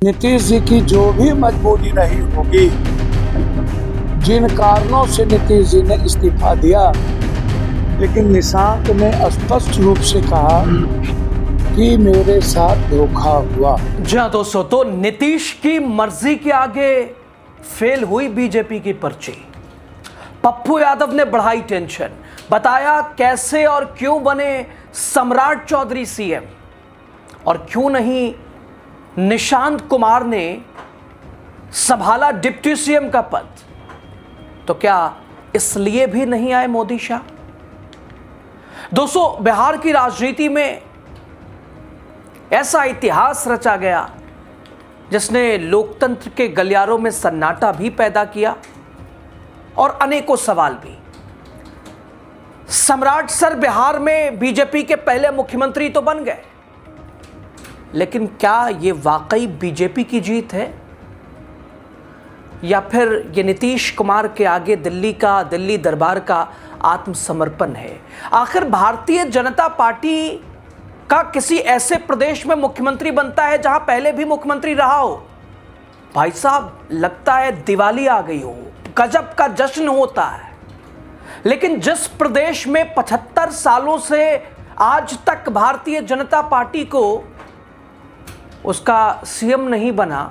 नीतीश जी की जो भी मजबूरी नहीं होगी, जिन कारणों से नीतीश जी ने इस्तीफा दिया, लेकिन निशांत ने स्पष्ट रूप से कहा कि मेरे साथ धोखा हुआ। जी हाँ दोस्तों, तो नीतीश की मर्जी के आगे फेल हुई बीजेपी की पर्ची। पप्पू यादव ने बढ़ाई टेंशन, बताया कैसे और क्यों बने सम्राट चौधरी सीएम, और क्यों नहीं निशांत कुमार ने संभाला डिप्टी सीएम का पद। तो क्या इसलिए भी नहीं आए मोदी शाह? दोस्तों, बिहार की राजनीति में ऐसा इतिहास रचा गया जिसने लोकतंत्र के गलियारों में सन्नाटा भी पैदा किया और अनेकों सवाल भी। सम्राट सर बिहार में बीजेपी के पहले मुख्यमंत्री तो बन गए, लेकिन क्या यह वाकई बीजेपी की जीत है, या फिर ये नीतीश कुमार के आगे दिल्ली दरबार का आत्मसमर्पण है? आखिर भारतीय जनता पार्टी का किसी ऐसे प्रदेश में मुख्यमंत्री बनता है जहां पहले भी मुख्यमंत्री रहा हो? भाई साहब, लगता है दिवाली आ गई हो, गजब का जश्न होता है। लेकिन जिस प्रदेश में 75 सालों से आज तक भारतीय जनता पार्टी को उसका सीएम नहीं बना,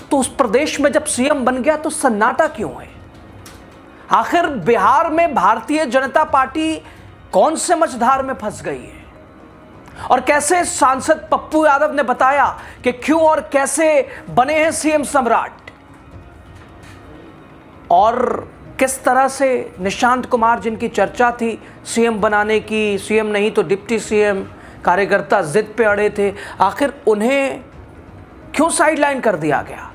तो उस प्रदेश में जब सीएम बन गया तो सन्नाटा क्यों है? आखिर बिहार में भारतीय जनता पार्टी कौन से मझधार में फंस गई है? और कैसे सांसद पप्पू यादव ने बताया कि क्यों और कैसे बने हैं सीएम सम्राट, और किस तरह से निशांत कुमार, जिनकी चर्चा थी सीएम बनाने की, सीएम नहीं तो डिप्टी सीएम, कार्यकर्ता जिद पे अड़े थे, आखिर उन्हें क्यों साइडलाइन कर दिया गया?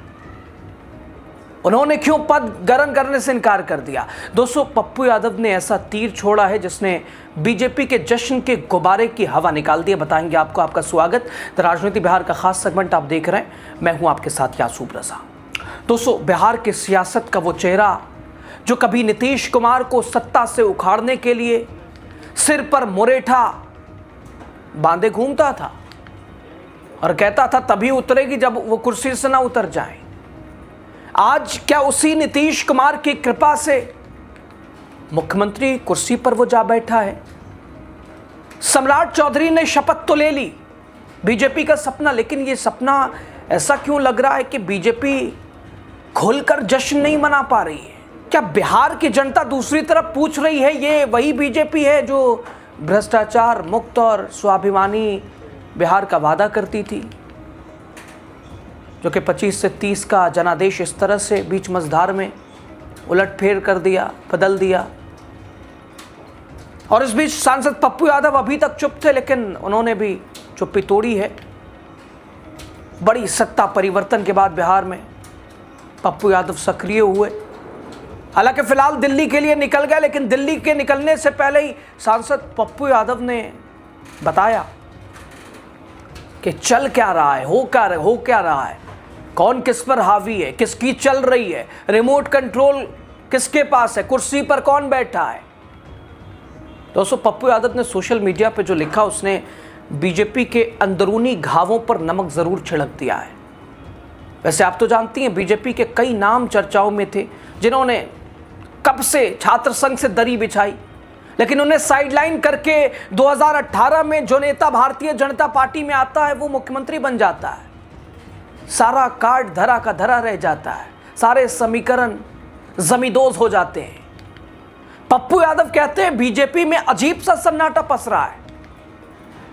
उन्होंने क्यों पद ग्रहण करने से इनकार कर दिया? दोस्तों, पप्पू यादव ने ऐसा तीर छोड़ा है जिसने बीजेपी के जश्न के गुब्बारे की हवा निकाल दी है। बताएंगे आपको। आपका स्वागत, राजनीति बिहार का खास सेगमेंट आप देख रहे हैं। मैं हूं आपके साथ यासूब रजा। दोस्तों, बिहार के सियासत का वो चेहरा जो कभी नीतीश कुमार को सत्ता से उखाड़ने के लिए सिर पर मुरेठा बांधे घूमता था और कहता था तभी उतरेगी जब वो कुर्सी से ना उतर जाए, आज क्या उसी नीतीश कुमार की कृपा से मुख्यमंत्री कुर्सी पर वो जा बैठा है? सम्राट चौधरी ने शपथ तो ले ली, बीजेपी का सपना, लेकिन ये सपना ऐसा क्यों लग रहा है कि बीजेपी खुलकर जश्न नहीं मना पा रही है? क्या बिहार की जनता दूसरी तरफ पूछ रही है ये वही बीजेपी है जो भ्रष्टाचार मुक्त और स्वाभिमानी बिहार का वादा करती थी, जो कि 25 से 30 का जनादेश इस तरह से बीच मझधार में उलटफेर कर दिया, बदल दिया? और इस बीच सांसद पप्पू यादव अभी तक चुप थे, लेकिन उन्होंने भी चुप्पी तोड़ी है। बड़ी सत्ता परिवर्तन के बाद बिहार में पप्पू यादव सक्रिय हुए। हालांकि फिलहाल दिल्ली के लिए निकल गए, लेकिन दिल्ली के निकलने से पहले ही सांसद पप्पू यादव ने बताया कि चल क्या रहा है, हो क्या रहा है, कौन किस पर हावी है, किसकी चल रही है, रिमोट कंट्रोल किसके पास है, कुर्सी पर कौन बैठा है। दोस्तों, पप्पू यादव ने सोशल मीडिया पे जो लिखा, उसने बीजेपी के अंदरूनी घावों पर नमक जरूर छिड़क दिया है। वैसे आप तो जानती हैं, बीजेपी के कई नाम चर्चाओं में थे जिन्होंने कब से छात्र संघ से दरी बिछाई, लेकिन उन्हें साइडलाइन करके 2018 में जो नेता भारतीय जनता पार्टी में आता है वो मुख्यमंत्री बन जाता है। सारा कार्ड धरा का धरा रह जाता है, सारे समीकरण जमींदोज हो जाते हैं। पप्पू यादव कहते हैं बीजेपी में अजीब सा सन्नाटा पस रहा है।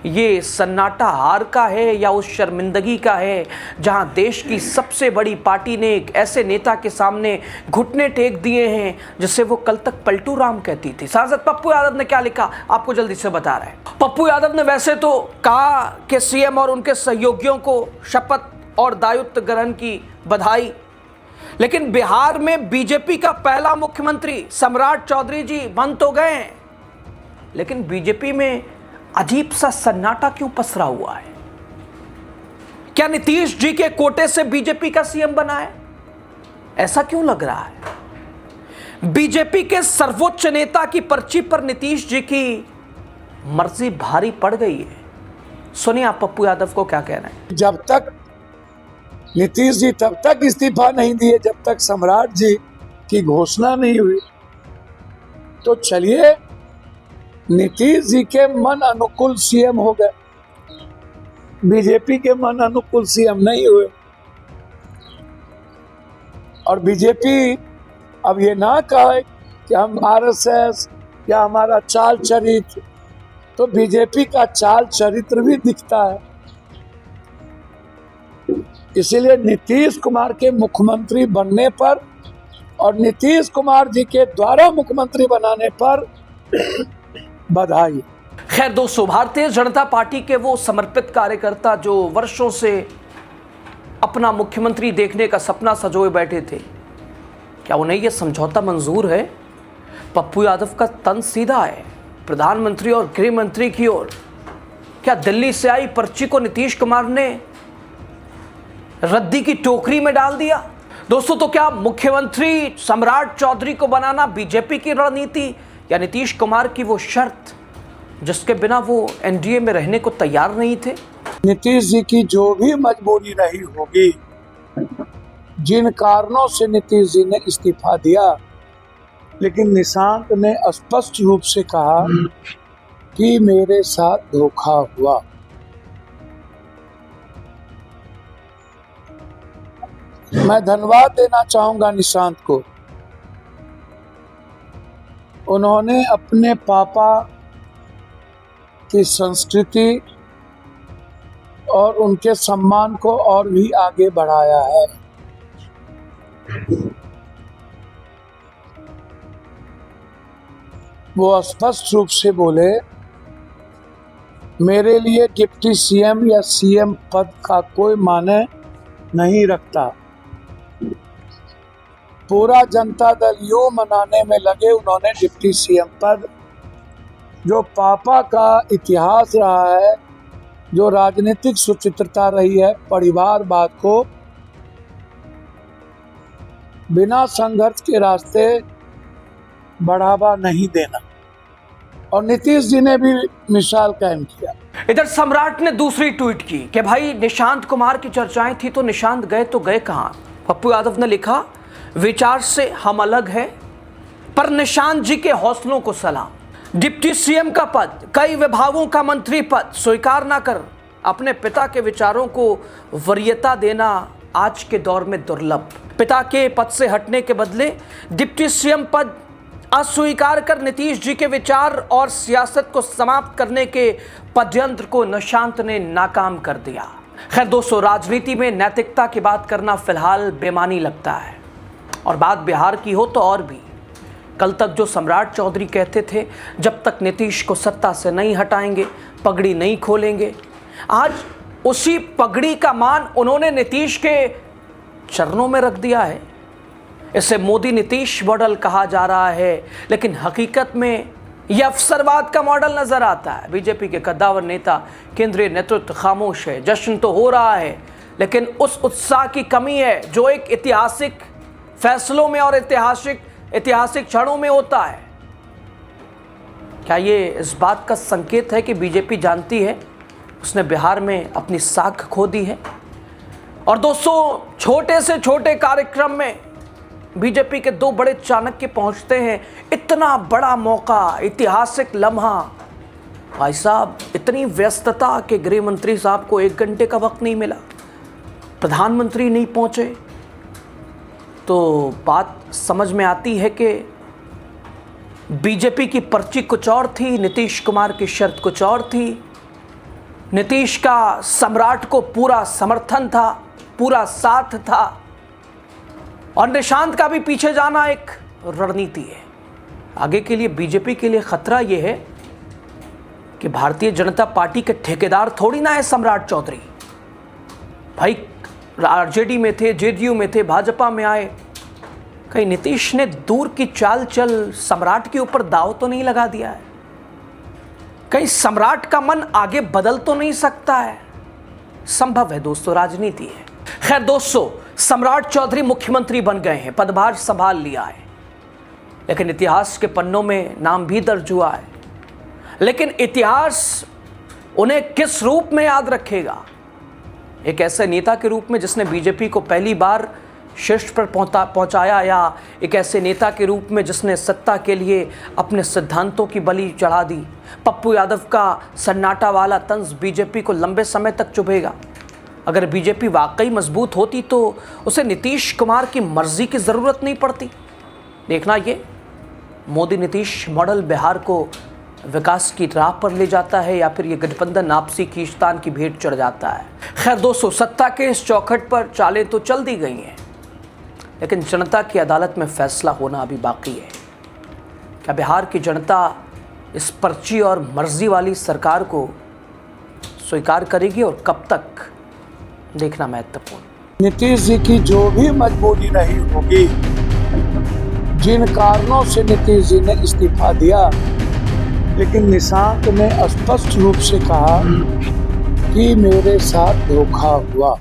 ये सन्नाटा हार का है या उस शर्मिंदगी का है जहां देश की सबसे बड़ी पार्टी ने एक ऐसे नेता के सामने घुटने टेक दिए हैं जिसे वो कल तक पलटू राम कहती थी? सांसद पप्पू यादव ने क्या लिखा, आपको जल्दी से बता रहे हैं। पप्पू यादव ने वैसे तो कहा कि सीएम और उनके सहयोगियों को शपथ और दायित्व ग्रहण की बधाई, लेकिन बिहार में बीजेपी का पहला मुख्यमंत्री सम्राट चौधरी जी बन तो गए, लेकिन बीजेपी में अजीब सा सन्नाटा क्यों पसरा हुआ है? क्या नीतीश जी के कोटे से बीजेपी का सीएम बना है? ऐसा क्यों लग रहा है? बीजेपी के सर्वोच्च नेता की पर्ची पर नीतीश जी की मर्जी भारी पड़ गई है। सुनिए आप पप्पू यादव को क्या कहना है। जब तक नीतीश जी तब तक इस्तीफा नहीं दिए जब तक सम्राट जी की घोषणा नहीं हुई। तो चलिए, नीतीश जी के मन अनुकूल सीएम हो गए, बीजेपी के मन अनुकूल सीएम नहीं हुए। और बीजेपी अब ये ना कहे कि हम आरएसएस या हमारा चाल चरित्र, तो बीजेपी का चाल चरित्र भी दिखता है। इसीलिए नीतीश कुमार के मुख्यमंत्री बनने पर और नीतीश कुमार जी के द्वारा मुख्यमंत्री बनाने पर बधाई। खैर दोस्तों, भारतीय जनता पार्टी के वो समर्पित कार्यकर्ता जो वर्षों से अपना मुख्यमंत्री देखने का सपना सजोए बैठे थे, क्या उन्हें यह समझौता मंजूर है? पप्पू यादव का तन सीधा है प्रधानमंत्री और गृह मंत्री की ओर। क्या दिल्ली से आई पर्ची को नीतीश कुमार ने रद्दी की टोकरी में डाल दिया? दोस्तों, तो क्या मुख्यमंत्री सम्राट चौधरी को बनाना बीजेपी की रणनीति या नीतीश कुमार की वो शर्त जिसके बिना वो एनडीए में रहने को तैयार नहीं थे? नीतीश जी की जो भी मजबूरी रही होगी, जिन कारणों से नीतीश जी ने इस्तीफा दिया, लेकिन निशांत ने स्पष्ट रूप से कहा कि मेरे साथ धोखा हुआ। मैं धन्यवाद देना चाहूंगा निशांत को। उन्होंने अपने पापा की संस्कृति और उनके सम्मान को और भी आगे बढ़ाया है। वो स्पष्ट रूप से बोले, मेरे लिए डिप्टी सीएम या सीएम पद का कोई माने नहीं रखता। पूरा जनता दल यूं मनाने में लगे उन्होंने डिप्टी सीएम पद, जो पापा का इतिहास रहा है, जो राजनीतिक सुचित्रता रही है, परिवारवाद को बिना संघर्ष के रास्ते बढ़ावा नहीं देना। और नीतीश जी ने भी मिसाल कायम किया। इधर सम्राट ने दूसरी ट्वीट की कि भाई निशांत कुमार की चर्चाएं थी तो निशांत गए तो गए कहां? पप्पू यादव ने लिखा, विचार से हम अलग हैं पर निशांत जी के हौसलों को सलाम। डिप्टी सीएम का पद, कई विभागों का मंत्री पद स्वीकार ना कर अपने पिता के विचारों को वरीयता देना आज के दौर में दुर्लभ। पिता के पद से हटने के बदले डिप्टी सीएम पद अस्वीकार कर नीतीश जी के विचार और सियासत को समाप्त करने के पद्यंत्र को निशांत ने नाकाम कर दिया। खैर दोस्तों, राजनीति में नैतिकता की बात करना फिलहाल बेमानी लगता है, और बात बिहार की हो तो और भी। कल तक जो सम्राट चौधरी कहते थे जब तक नीतीश को सत्ता से नहीं हटाएंगे पगड़ी नहीं खोलेंगे, आज उसी पगड़ी का मान उन्होंने नीतीश के चरणों में रख दिया है। इसे मोदी नीतीश मॉडल कहा जा रहा है, लेकिन हकीकत में यह अवसरवाद का मॉडल नजर आता है। बीजेपी के कद्दावर नेता, केंद्रीय नेतृत्व खामोश है। जश्न तो हो रहा है, लेकिन उस उत्साह की कमी है जो एक ऐतिहासिक फैसलों में और ऐतिहासिक क्षणों में होता है। क्या ये इस बात का संकेत है कि बीजेपी जानती है उसने बिहार में अपनी साख खो दी है? और दोस्तों, छोटे से छोटे कार्यक्रम में बीजेपी के दो बड़े चाणक्य पहुंचते हैं। इतना बड़ा मौका, ऐतिहासिक लम्हा, भाई साहब इतनी व्यस्तता के गृह मंत्री साहब को 1 घंटे का वक्त नहीं मिला, प्रधानमंत्री नहीं पहुंचे, तो बात समझ में आती है कि बीजेपी की पर्ची कुछ और थी, नीतीश कुमार की शर्त कुछ और थी। नीतीश का सम्राट को पूरा समर्थन था, पूरा साथ था, और निशांत का भी पीछे जाना एक रणनीति है। आगे के लिए बीजेपी के लिए खतरा यह है कि भारतीय जनता पार्टी के ठेकेदार थोड़ी ना है सम्राट चौधरी। भाई आरजेडी में थे, जेडीयू में थे, भाजपा में आए, कहीं नीतीश ने दूर की चाल चल सम्राट के ऊपर दाव तो नहीं लगा दिया है? कहीं सम्राट का मन आगे बदल तो नहीं सकता है? संभव है दोस्तों, राजनीति है। खैर दोस्तों, सम्राट चौधरी मुख्यमंत्री बन गए हैं, पदभार संभाल लिया है, लेकिन इतिहास के पन्नों में नाम भी दर्ज हुआ है। लेकिन इतिहास उन्हें किस रूप में याद रखेगा एक ऐसे नेता के रूप में जिसने बीजेपी को पहली बार शीर्ष पर पहुंचाया, या एक ऐसे नेता के रूप में जिसने सत्ता के लिए अपने सिद्धांतों की बलि चढ़ा दी। पप्पू यादव का सन्नाटा वाला तंज बीजेपी को लंबे समय तक चुभेगा। अगर बीजेपी वाकई मजबूत होती तो उसे नीतीश कुमार की मर्जी की ज़रूरत नहीं पड़ती। देखना ये मोदी नीतीश मॉडल बिहार को विकास की राह पर ले जाता है या फिर ये गठबंधन आपसी खींचतान की भेंट चढ़ जाता है। खैर दोस्तों, सत्ता के इस चौखट पर चालें तो चल दी गई हैं, लेकिन जनता की अदालत में फैसला होना अभी बाकी है। क्या बिहार की जनता इस पर्ची और मर्जी वाली सरकार को स्वीकार करेगी और कब तक, देखना महत्वपूर्ण। नीतीश जी की जो भी मजबूरी नहीं होगी, जिन कारणों से नीतीश जी ने इस्तीफा दिया, लेकिन निशांत ने स्पष्ट रूप से कहा कि मेरे साथ धोखा हुआ।